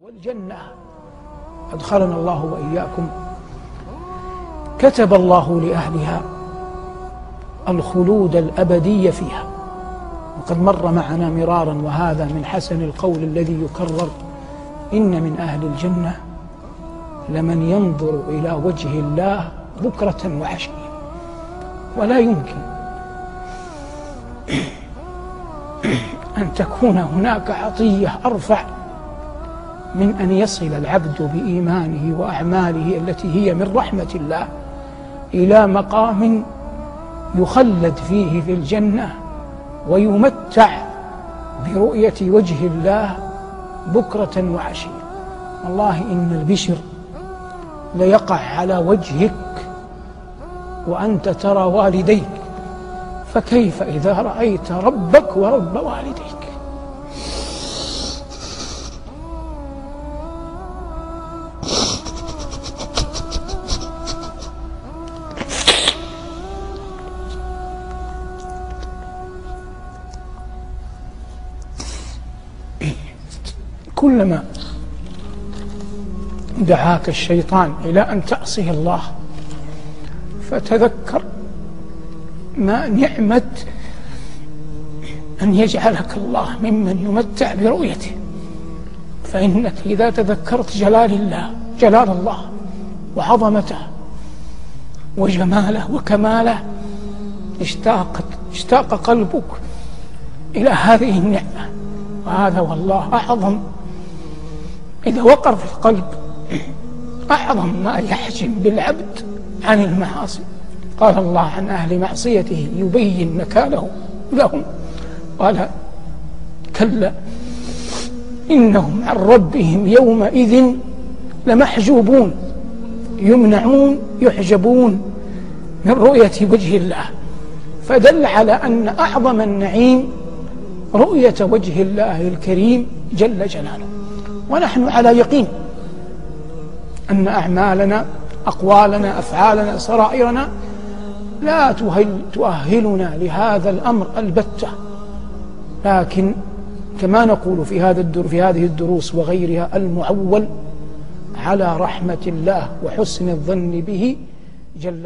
والجنة أدخلنا الله وإياكم كتب الله لأهلها الخلود الأبدي فيها، وقد مر معنا مرارا وهذا من حسن القول الذي يكرر: إن من أهل الجنة لمن ينظر إلى وجه الله بكرة وعشية. ولا يمكن أن تكون هناك عطية أرفع من أن يصل العبد بإيمانه وأعماله التي هي من رحمة الله إلى مقام يخلد فيه في الجنة ويمتع برؤية وجه الله بكرة وعشية. والله إن البشر ليقع على وجهك وأنت ترى والديك، فكيف إذا رأيت ربك ورب والديك؟ كلما دعاك الشيطان إلى أن تعصي الله فتذكر ما نعمة أن يجعلك الله ممن يمتع برؤيته، فإنك إذا تذكرت جلال الله وعظمته وجماله وكماله اشتاق قلبك إلى هذه النعمة. وهذا والله أعظم، إذا وقر في القلب أعظم ما يحجم بالعبد عن المعاصي. قال الله عن أهل معصيته يبين نكاله لهم، قال: كلا إنهم عن ربهم يومئذ لمحجوبون، يمنعون يحجبون من رؤية وجه الله. فدل على أن أعظم النعيم رؤية وجه الله الكريم جل جلاله. ونحن على يقين أن أعمالنا، أقوالنا، أفعالنا، سرائرنا لا تؤهلنا لهذا الأمر البتة، لكن كما نقول في هذه الدروس وغيرها: المعول على رحمة الله وحسن الظن به جل